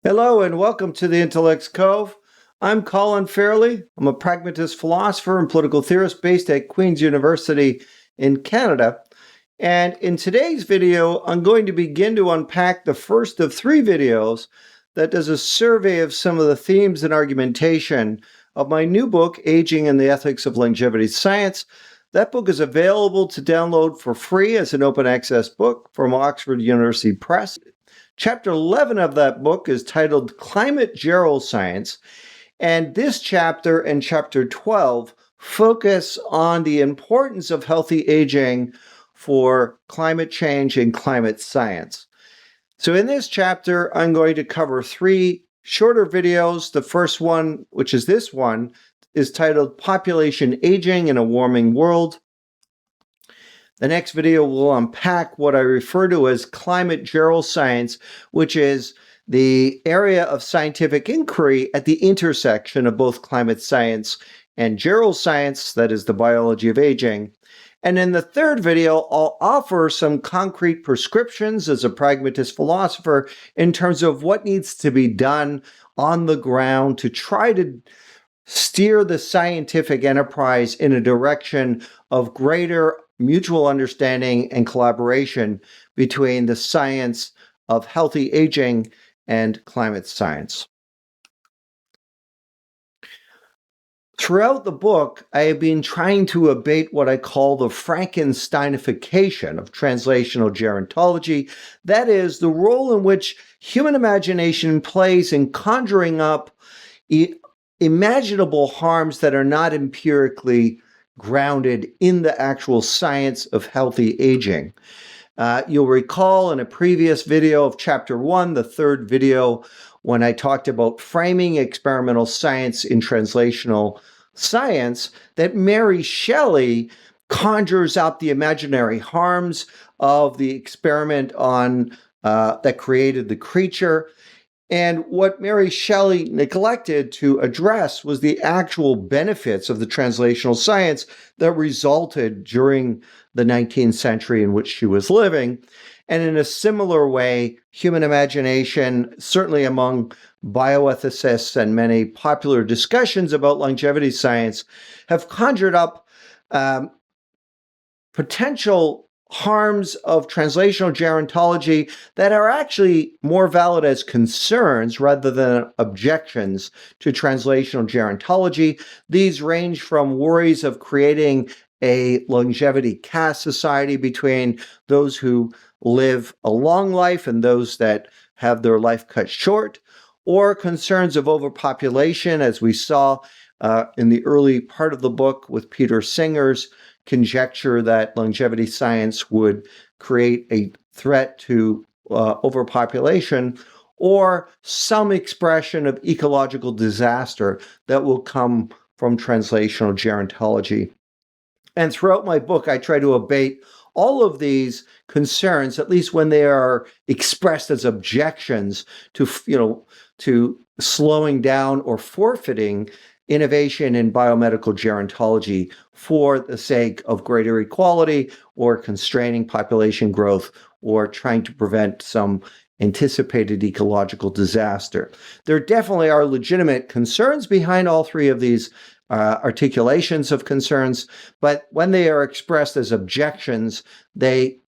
Hello and welcome to the Intellect's Cove. I'm Colin Fairley. I'm a pragmatist philosopher and political theorist based at Queen's University in Canada. And in today's video, I'm going to begin to unpack the first of three videos that does a survey of some of the themes and argumentation of my new book, Aging and the Ethics of Longevity Science. That book is available to download for free as an open access book from Oxford University Press. Chapter 11 of that book is titled Climate Geroscience, and this chapter and chapter 12 focus on the importance of healthy aging for climate change and climate science. So in this chapter, I'm going to cover three shorter videos. The first one, which is this one, is titled Population Aging in a Warming World. The next video will unpack what I refer to as climate geroscience, which is the area of scientific inquiry at the intersection of both climate science and geroscience, that is the biology of aging. And in the third video, I'll offer some concrete prescriptions as a pragmatist philosopher in terms of what needs to be done on the ground to try to steer the scientific enterprise in a direction of greater mutual understanding and collaboration between the science of healthy aging and climate science. Throughout the book, I have been trying to abate what I call the Frankensteinification of translational gerontology. That is, the role in which human imagination plays in conjuring up imaginable harms that are not empirically grounded in the actual science of healthy aging. You'll recall in a previous video of chapter 1, the third video, when I talked about framing experimental science in translational science, that Mary Shelley conjures up the imaginary harms of the experiment on that created the creature. And what Mary Shelley neglected to address was the actual benefits of the translational science that resulted during the 19th century in which she was living. And in a similar way, human imagination, certainly among bioethicists and many popular discussions about longevity science, have conjured up potential harms of translational gerontology that are actually more valid as concerns rather than objections to translational gerontology. These range from worries of creating a longevity caste society between those who live a long life and those that have their life cut short, or concerns of overpopulation, as we saw in the early part of the book with Peter Singer's conjecture that longevity science would create a threat to overpopulation, or some expression of ecological disaster that will come from translational gerontology. And throughout my book, I try to abate all of these concerns, at least when they are expressed as objections to, to slowing down or forfeiting innovation in biomedical gerontology for the sake of greater equality or constraining population growth or trying to prevent some anticipated ecological disaster. There definitely are legitimate concerns behind all three of these articulations of concerns, but when they are expressed as objections, they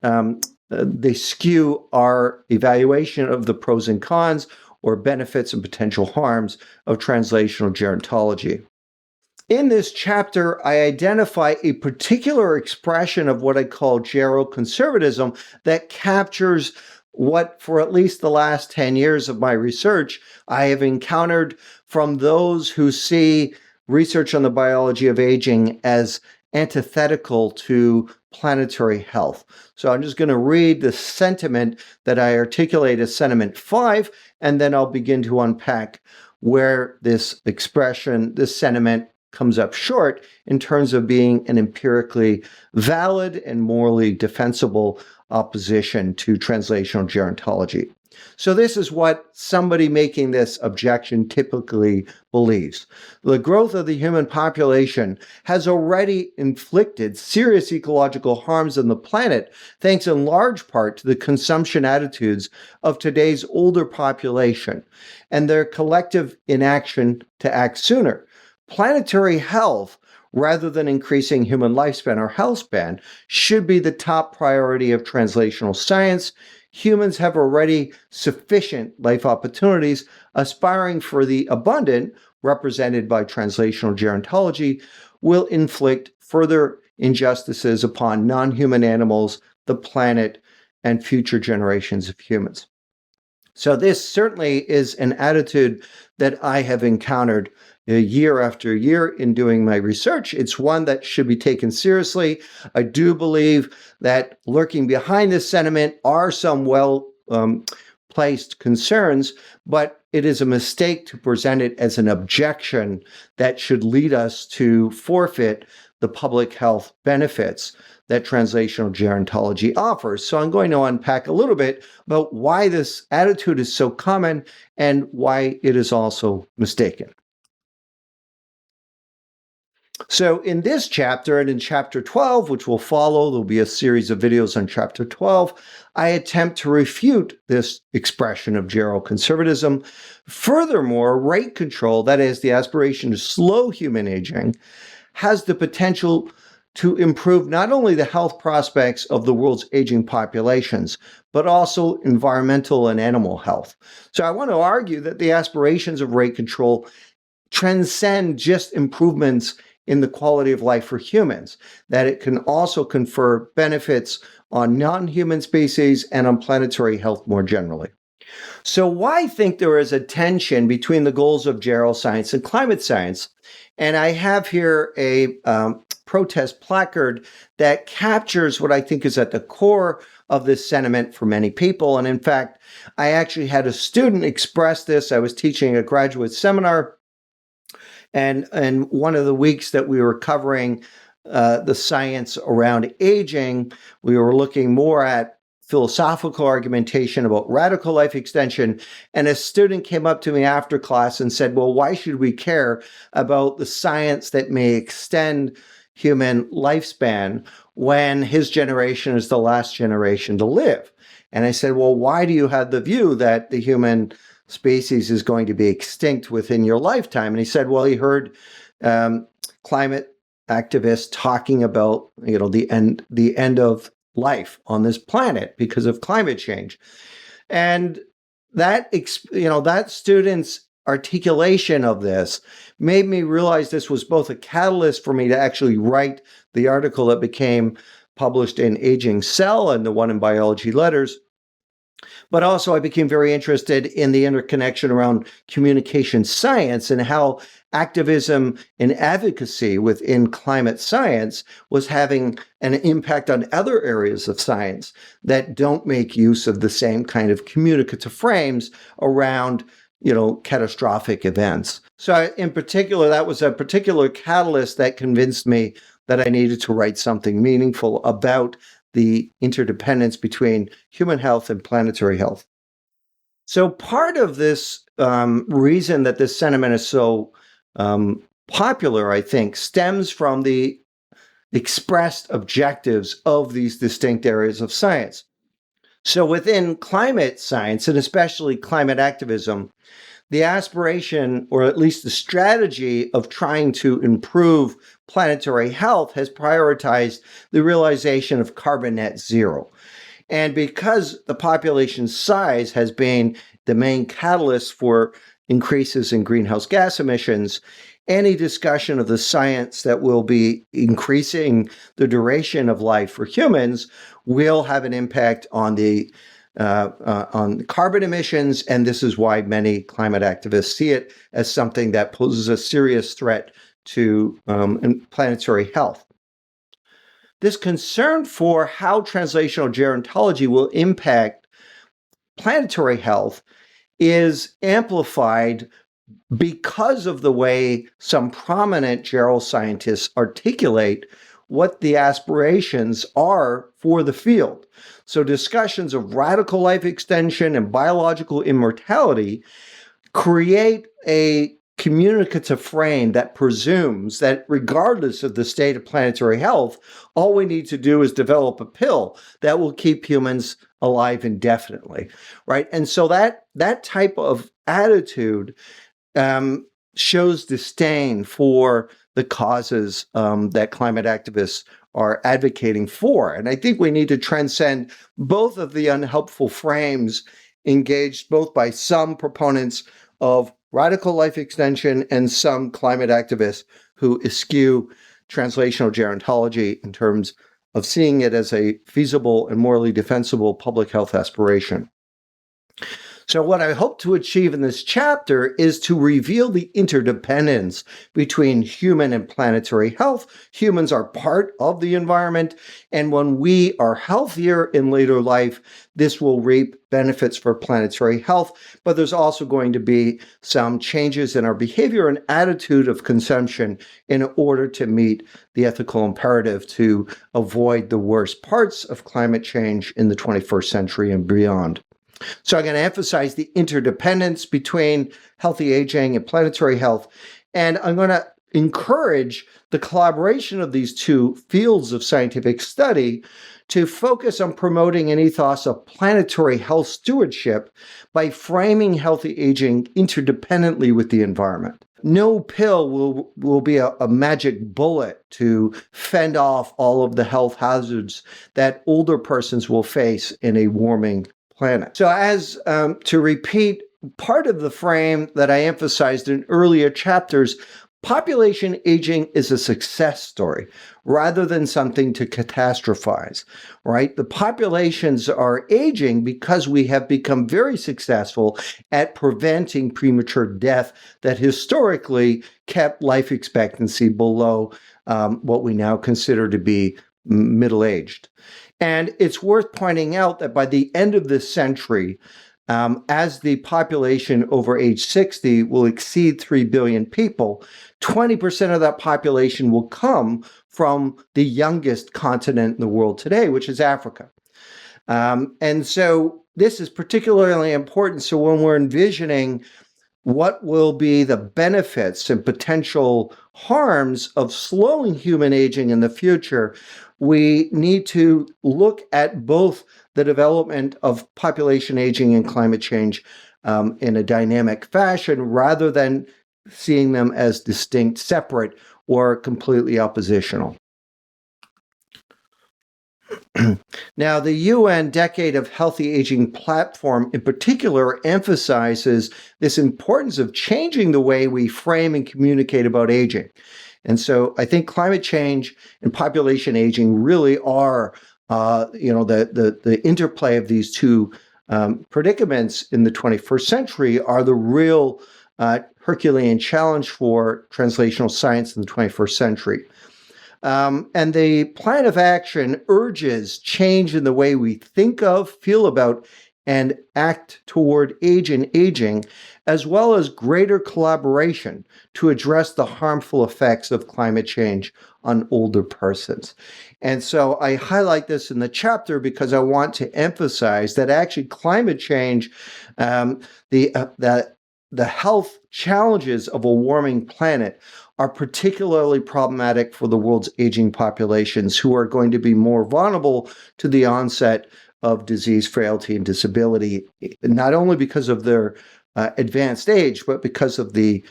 skew our evaluation of the pros and cons or benefits and potential harms of translational gerontology. In this chapter, I identify a particular expression of what I call geroconservatism that captures what, for at least the last 10 years of my research, I have encountered from those who see research on the biology of aging as antithetical to planetary health. So I'm just going to read the sentiment that I articulate as sentiment 5, and then I'll begin to unpack where this expression, this sentiment, comes up short in terms of being an empirically valid and morally defensible opposition to translational gerontology. So this is what somebody making this objection typically believes. The growth of the human population has already inflicted serious ecological harms on the planet, thanks in large part to the consumption attitudes of today's older population and their collective inaction to act sooner. Planetary health, rather than increasing human lifespan or health span, should be the top priority of translational science. Humans have already sufficient life opportunities. Aspiring for the abundant, represented by translational gerontology, will inflict further injustices upon non-human animals, the planet, and future generations of humans. So this certainly is an attitude that I have encountered year after year in doing my research. It's one that should be taken seriously. I do believe that lurking behind this sentiment are some well-placed concerns, but it is a mistake to present it as an objection that should lead us to forfeit the public health benefits that translational gerontology offers. So I'm going to unpack a little bit about why this attitude is so common and why it is also mistaken. So in this chapter and in chapter 12, which will follow, there'll be a series of videos on chapter 12, I attempt to refute this expression of geroconservatism. Furthermore, rate control, that is the aspiration to slow human aging, has the potential to improve not only the health prospects of the world's aging populations, but also environmental and animal health. So I want to argue that the aspirations of rate control transcend just improvements in the quality of life for humans, that it can also confer benefits on non-human species and on planetary health more generally. So why think there is a tension between the goals of geroscience and climate science? And I have here a protest placard that captures what I think is at the core of this sentiment for many people. And in fact, I actually had a student express this. I was teaching a graduate seminar, and one of the weeks that we were covering the science around aging, we were looking more at philosophical argumentation about radical life extension. And a student came up to me after class and said, well, why should we care about the science that may extend human lifespan when his generation is the last generation to live? And I said, well, why do you have the view that the human species is going to be extinct within your lifetime? And he said, well, he heard climate activists talking about, the end of life on this planet because of climate change. And that student's articulation of this made me realize this was both a catalyst for me to actually write the article that became published in Aging Cell and the one in Biology Letters. But also I became very interested in the interconnection around communication science and how activism and advocacy within climate science was having an impact on other areas of science that don't make use of the same kind of communicative frames around, catastrophic events. So in particular, that was a particular catalyst that convinced me that I needed to write something meaningful about the interdependence between human health and planetary health. So part of this reason that this sentiment is so popular, I think, stems from the expressed objectives of these distinct areas of science. So within climate science, and especially climate activism, the aspiration, or at least the strategy of trying to improve planetary health, has prioritized the realization of carbon net zero. And because the population size has been the main catalyst for increases in greenhouse gas emissions, any discussion of the science that will be increasing the duration of life for humans will have an impact on the on carbon emissions, and this is why many climate activists see it as something that poses a serious threat to planetary health. This concern for how translational gerontology will impact planetary health is amplified because of the way some prominent geroscientists articulate what the aspirations are for the field. So discussions of radical life extension and biological immortality create a communicative frame that presumes that regardless of the state of planetary health, all we need to do is develop a pill that will keep humans alive indefinitely, right? And so that type of attitude shows disdain for the causes that climate activists are advocating for. And I think we need to transcend both of the unhelpful frames engaged both by some proponents of radical life extension and some climate activists who eschew translational gerontology in terms of seeing it as a feasible and morally defensible public health aspiration. So what I hope to achieve in this chapter is to reveal the interdependence between human and planetary health. Humans are part of the environment, and when we are healthier in later life, this will reap benefits for planetary health, but there's also going to be some changes in our behavior and attitude of consumption in order to meet the ethical imperative to avoid the worst parts of climate change in the 21st century and beyond. So I'm going to emphasize the interdependence between healthy aging and planetary health, and I'm going to encourage the collaboration of these two fields of scientific study to focus on promoting an ethos of planetary health stewardship by framing healthy aging interdependently with the environment. No pill will be a magic bullet to fend off all of the health hazards that older persons will face in a warming planet. So as to repeat part of the frame that I emphasized in earlier chapters, population aging is a success story rather than something to catastrophize, right? The populations are aging because we have become very successful at preventing premature death that historically kept life expectancy below what we now consider to be middle-aged. And it's worth pointing out that by the end of this century, as the population over age 60 will exceed 3 billion people, 20% of that population will come from the youngest continent in the world today, which is Africa. And so this is particularly important. So when we're envisioning what will be the benefits and potential harms of slowing human aging in the future, we need to look at both the development of population aging and climate change in a dynamic fashion rather than seeing them as distinct, separate, or completely oppositional. Now, the UN Decade of Healthy Aging platform in particular emphasizes this importance of changing the way we frame and communicate about aging. And so I think climate change and population aging really are, the interplay of these two predicaments in the 21st century are the real Herculean challenge for translational science in the 21st century. And the plan of action urges change in the way we think of, feel about, and act toward age and aging, as well as greater collaboration to address the harmful effects of climate change on older persons. And so I highlight this in the chapter because I want to emphasize that actually climate change, the health challenges of a warming planet are particularly problematic for the world's aging populations who are going to be more vulnerable to the onset of disease, frailty, and disability, not only because of their advanced age, but because of the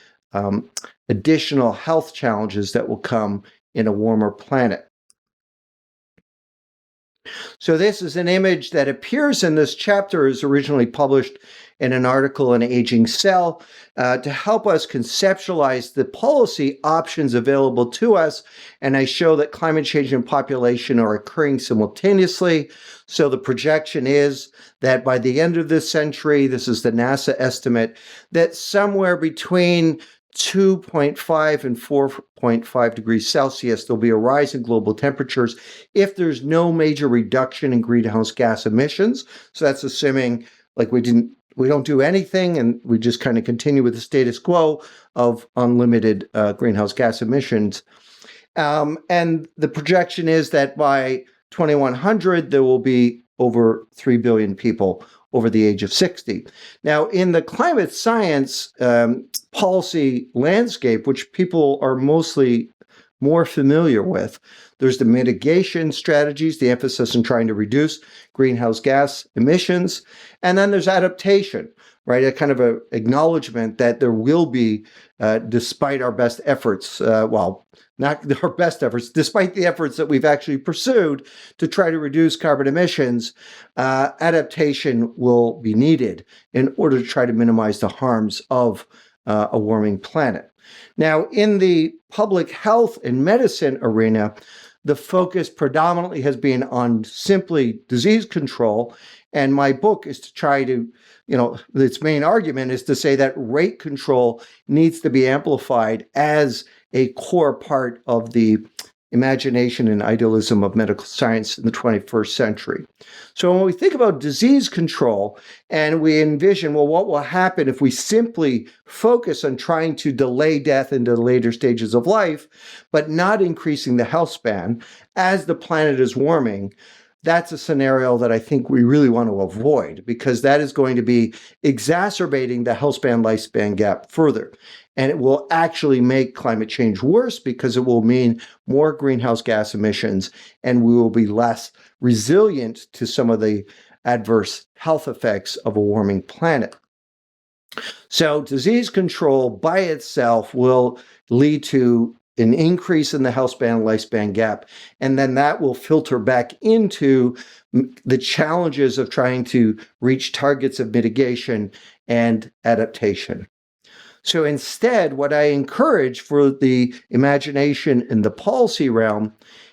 additional health challenges that will come in a warmer planet. So this is an image that appears in this chapter, is originally published in an article in Aging Cell to help us conceptualize the policy options available to us. And I show that climate change and population are occurring simultaneously. So the projection is that by the end of this century, this is the NASA estimate, that somewhere between 2.5 and 4.5 degrees Celsius, there'll be a rise in global temperatures if there's no major reduction in greenhouse gas emissions. So that's assuming like we didn't we don't do anything and we just kind of continue with the status quo of unlimited greenhouse gas emissions. And the projection is that by 2100, there will be over 3 billion people over the age of 60. Now, in the climate science policy landscape, which people are mostly more familiar with, there's the mitigation strategies, the emphasis on trying to reduce greenhouse gas emissions, and then there's adaptation, right? A kind of an acknowledgement that there will be, despite our best efforts, not our best efforts, despite the efforts that we've actually pursued to try to reduce carbon emissions, adaptation will be needed in order to try to minimize the harms of a warming planet. Now, in the public health and medicine arena, the focus predominantly has been on simply disease control. And my book is to try to, its main argument is to say that rate control needs to be amplified as a core part of the imagination and idealism of medical science in the 21st century. So when we think about disease control and we envision, well, what will happen if we simply focus on trying to delay death into the later stages of life, but not increasing the health span as the planet is warming, that's a scenario that I think we really want to avoid, because that is going to be exacerbating the health span lifespan gap further. And it will actually make climate change worse because it will mean more greenhouse gas emissions and we will be less resilient to some of the adverse health effects of a warming planet. So disease control by itself will lead to an increase in the health span lifespan gap, and then that will filter back into the challenges of trying to reach targets of mitigation and adaptation. So instead, what I encourage for the imagination in the policy realm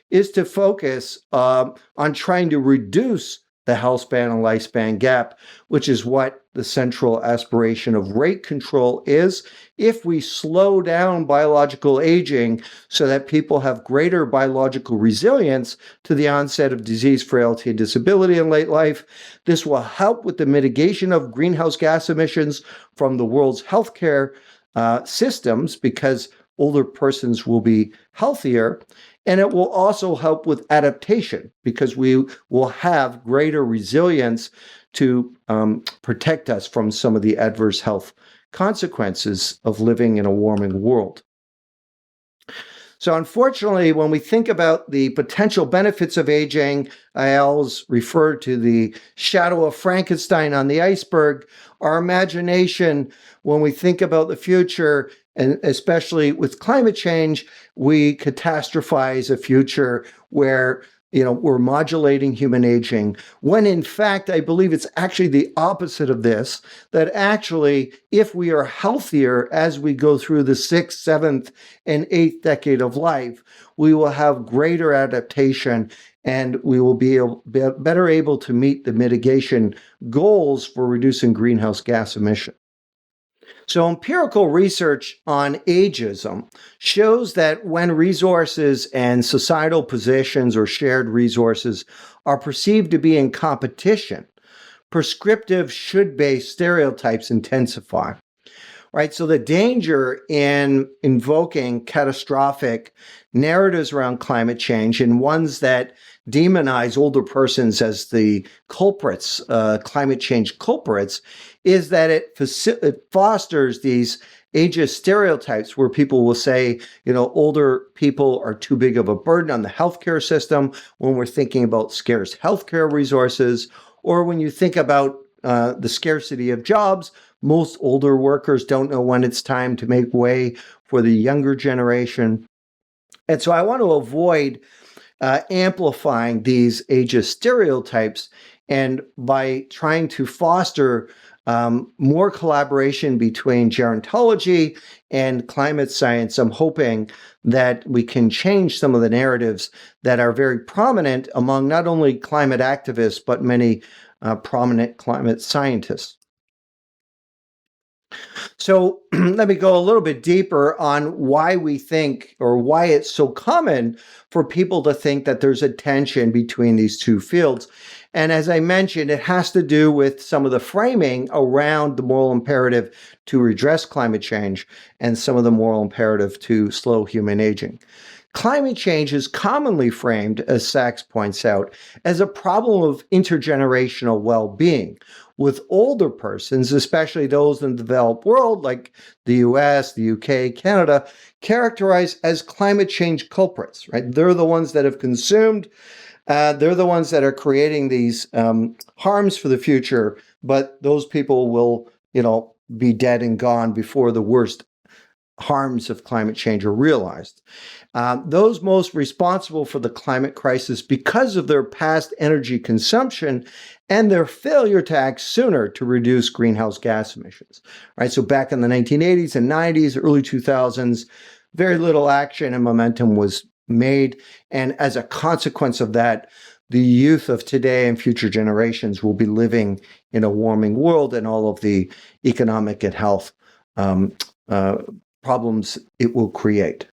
is to focus on trying to reduce the health span and lifespan gap, which is what the central aspiration of rate control is. If we slow down biological aging so that people have greater biological resilience to the onset of disease, frailty, and disability in late life, this will help with the mitigation of greenhouse gas emissions from the world's healthcare systems, because older persons will be healthier. And it will also help with adaptation because we will have greater resilience to protect us from some of the adverse health consequences of living in a warming world. So unfortunately, when we think about the potential benefits of aging, I always refer to the shadow of Frankenstein on the iceberg. Our imagination, when we think about the future, and especially with climate change, we catastrophize a future where we're modulating human aging, when in fact, I believe it's actually the opposite of this, that actually, if we are healthier as we go through the 6th, 7th, and 8th decade of life, we will have greater adaptation and we will be better able to meet the mitigation goals for reducing greenhouse gas emissions. So empirical research on ageism shows that when resources and societal positions or shared resources are perceived to be in competition, prescriptive should-based stereotypes intensify. Right? So the danger in invoking catastrophic narratives around climate change and ones that demonize older persons as the culprits, climate change culprits, is that it fosters these ageist stereotypes where people will say, older people are too big of a burden on the healthcare system when we're thinking about scarce healthcare resources, or when you think about the scarcity of jobs, most older workers don't know when it's time to make way for the younger generation. And so I want to avoid amplifying these ageist stereotypes, and by trying to foster more collaboration between gerontology and climate science, I'm hoping that we can change some of the narratives that are very prominent among not only climate activists, but many prominent climate scientists. So let me go a little bit deeper on why we think, or why it's so common for people to think that there's a tension between these two fields. And as I mentioned, it has to do with some of the framing around the moral imperative to redress climate change and some of the moral imperative to slow human aging. Climate change is commonly framed, as Sachs points out, as a problem of intergenerational well-being, with older persons, especially those in the developed world like the US, the UK, Canada, characterized as climate change culprits, right? They're the ones that have consumed, they're the ones that are creating these harms for the future, but those people will, be dead and gone before the worst harms of climate change are realized. Those most responsible for the climate crisis because of their past energy consumption and their failure to act sooner to reduce greenhouse gas emissions. Right. So back in the 1980s and 90s, early 2000s, very little action and momentum was made. And as a consequence of that, the youth of today and future generations will be living in a warming world, and all of the economic and health problems it will create.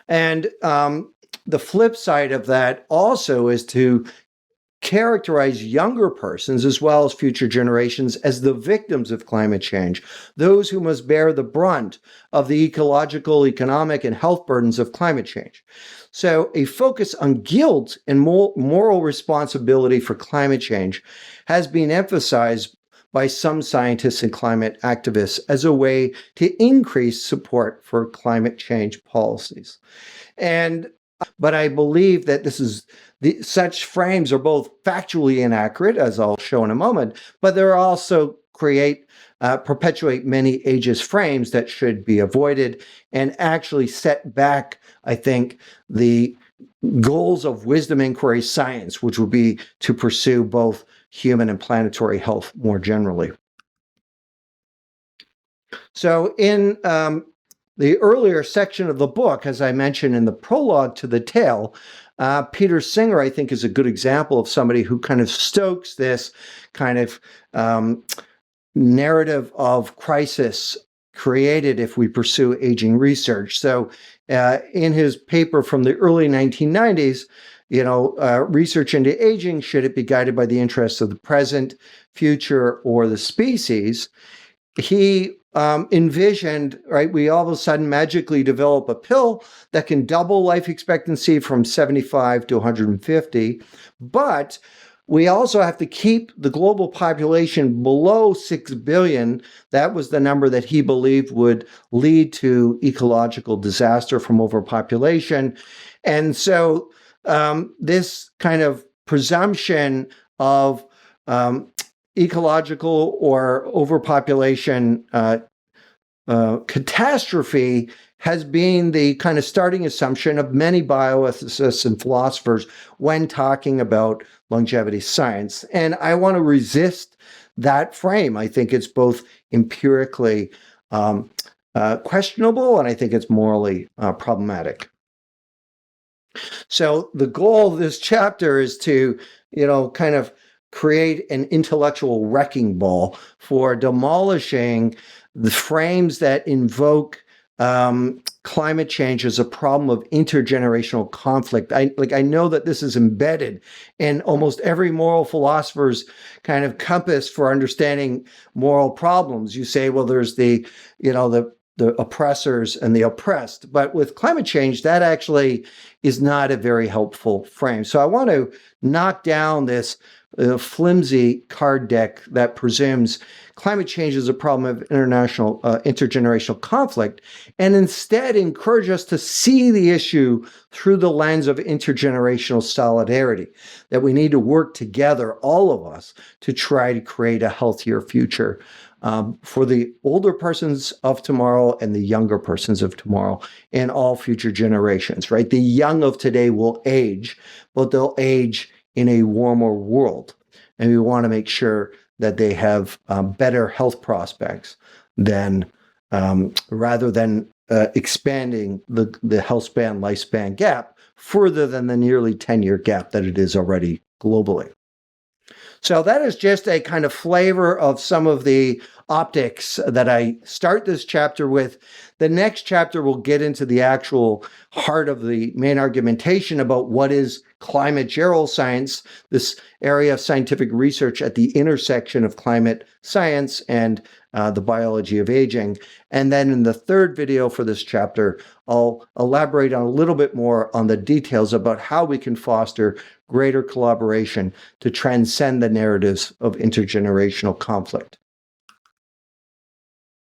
And the flip side of that also is to characterize younger persons as well as future generations as the victims of climate change, those who must bear the brunt of the ecological, economic, and health burdens of climate change. So a focus on guilt and moral responsibility for climate change has been emphasized by some scientists and climate activists as a way to increase support for climate change policies. But I believe that such frames are both factually inaccurate, as I'll show in a moment, but they're also perpetuate many ageist frames that should be avoided and actually set back, I think, the goals of wisdom inquiry science, which would be to pursue both human and planetary health more generally. So in the earlier section of the book, as I mentioned in the prologue to the tale, Peter Singer, I think, is a good example of somebody who kind of stokes this kind of narrative of crisis created if we pursue aging research. So in his paper from the early 1990s, research into aging, should it be guided by the interests of the present, future, or the species? He envisioned, right, we all of a sudden magically develop a pill that can double life expectancy from 75 to 150, but we also have to keep the global population below 6 billion. That was the number that he believed would lead to ecological disaster from overpopulation. And so this kind of presumption of ecological or overpopulation catastrophe has been the kind of starting assumption of many bioethicists and philosophers when talking about longevity science. And I want to resist that frame. I think it's both empirically questionable, and I think it's morally problematic. So the goal of this chapter is to, kind of create an intellectual wrecking ball for demolishing the frames that invoke climate change as a problem of intergenerational conflict. I know that this is embedded in almost every moral philosopher's kind of compass for understanding moral problems. You say, well, there's the oppressors and the oppressed. But with climate change, that actually is not a very helpful frame. So I want to knock down this flimsy card deck that presumes climate change is a problem of intergenerational conflict, and instead encourage us to see the issue through the lens of intergenerational solidarity, that we need to work together, all of us, to try to create a healthier future for the older persons of tomorrow and the younger persons of tomorrow and all future generations, right? The young of today will age, but they'll age in a warmer world. And we want to make sure that they have better health prospects than rather than expanding the health span, lifespan gap further than the nearly 10-year gap that it is already globally. So that is just a kind of flavor of some of the optics that I start this chapter with. The next chapter will get into the actual heart of the main argumentation about what is climate geroscience, this area of scientific research at the intersection of climate science and the biology of aging. And then in the third video for this chapter, I'll elaborate on a little bit more on the details about how we can foster greater collaboration to transcend the narratives of intergenerational conflict.